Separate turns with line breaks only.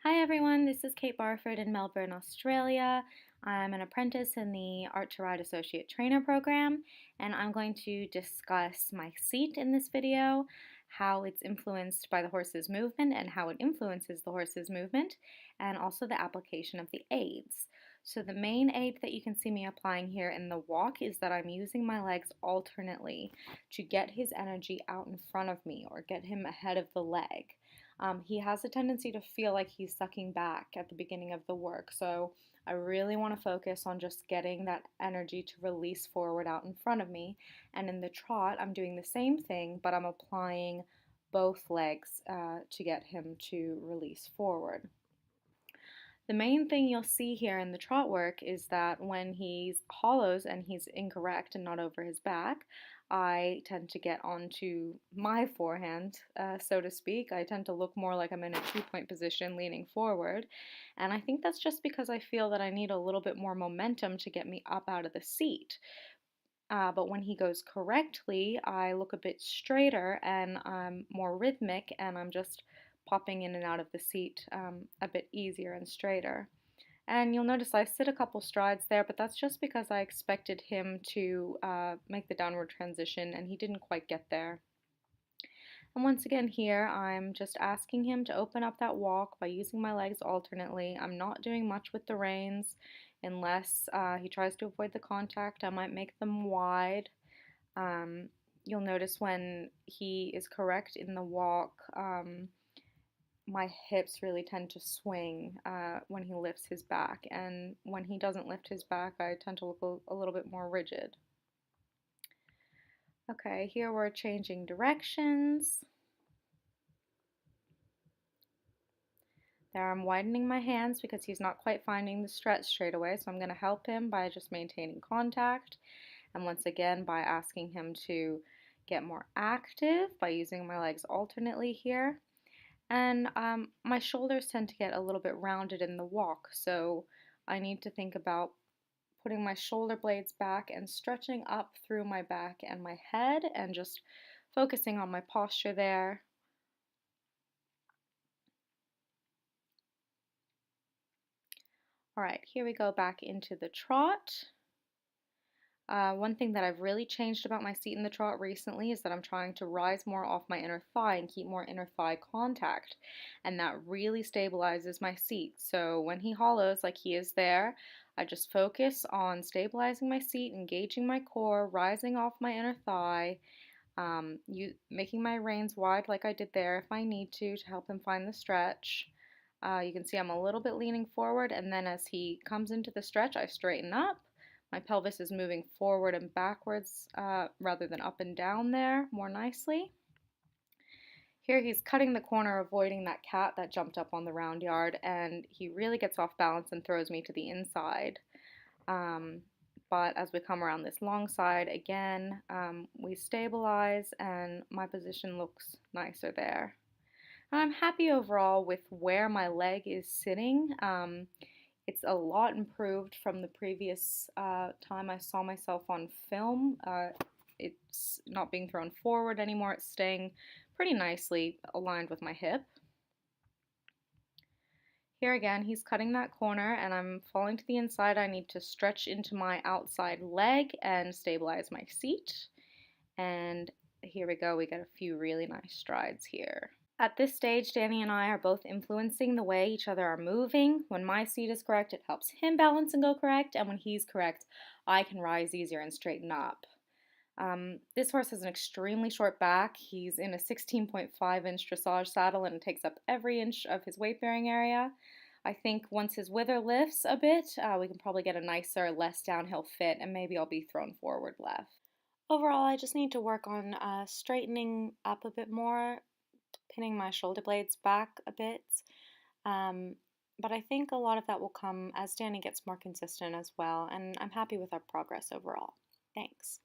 Hi everyone, this is Kate Barford in Melbourne, Australia. I'm an apprentice in the Art2Ride Associate Trainer program, and I'm going to discuss my seat in this video, how it's influenced by the horse's movement and how it influences the horse's movement, and also the application of the aids. So the main aid that you can see me applying here in the walk is that I'm using my legs alternately to get his energy out in front of me or get him ahead of the leg. He has a tendency to feel like he's sucking back at the beginning of the work, so I really want to focus on just getting that energy to release forward out in front of me. And in the trot, I'm doing the same thing, but I'm applying both legs to get him to release forward. The main thing you'll see here in the trot work is that when he hollows and he's incorrect and not over his back, I tend to get onto my forehand, so to speak. I tend to look more like I'm in a 2-point position leaning forward. And I think that's just because I feel that I need a little bit more momentum to get me up out of the seat. But when he goes correctly, I look a bit straighter and I'm more rhythmic, and I'm just popping in and out of the seat a bit easier and straighter. And you'll notice I sit a couple strides there, but that's just because I expected him to make the downward transition and he didn't quite get there. And once again here, I'm just asking him to open up that walk by using my legs alternately. I'm not doing much with the reins unless he tries to avoid the contact. I might make them wide. You'll notice when he is correct in the walk, my hips really tend to swing when he lifts his back, and when he doesn't lift his back, I tend to look a little bit more rigid. Okay, here we're changing directions. There I'm widening my hands because he's not quite finding the stretch straight away, so I'm going to help him by just maintaining contact, and once again by asking him to get more active by using my legs alternately here. And my shoulders tend to get a little bit rounded in the walk, so I need to think about putting my shoulder blades back and stretching up through my back and my head and just focusing on my posture there. All right, here we go back into the trot. One thing that I've really changed about my seat in the trot recently is that I'm trying to rise more off my inner thigh and keep more inner thigh contact, and that really stabilizes my seat. So when he hollows like he is there, I just focus on stabilizing my seat, engaging my core, rising off my inner thigh, making my reins wide like I did there if I need to help him find the stretch. You can see I'm a little bit leaning forward, and then as he comes into the stretch, I straighten up. My pelvis is moving forward and backwards rather than up and down there more nicely. Here he's cutting the corner, avoiding that cat that jumped up on the round yard, and he really gets off balance and throws me to the inside. But as we come around this long side again, we stabilize and my position looks nicer there. I'm happy overall with where my leg is sitting. It's a lot improved from the previous time I saw myself on film. It's not being thrown forward anymore. It's staying pretty nicely aligned with my hip. Here again, he's cutting that corner and I'm falling to the inside. I need to stretch into my outside leg and stabilize my seat. And here we go. We get a few really nice strides here. At this stage, Danny and I are both influencing the way each other are moving. When my seat is correct, it helps him balance and go correct, and when he's correct, I can rise easier and straighten up. This horse has an extremely short back. He's in a 16.5-inch dressage saddle, and it takes up every inch of his weight-bearing area. I think once his wither lifts a bit, we can probably get a nicer, less downhill fit, and maybe I'll be thrown forward left. Overall, I just need to work on straightening up a bit more, pinning my shoulder blades back a bit. But I think a lot of that will come as Danny gets more consistent as well, and I'm happy with our progress overall. Thanks.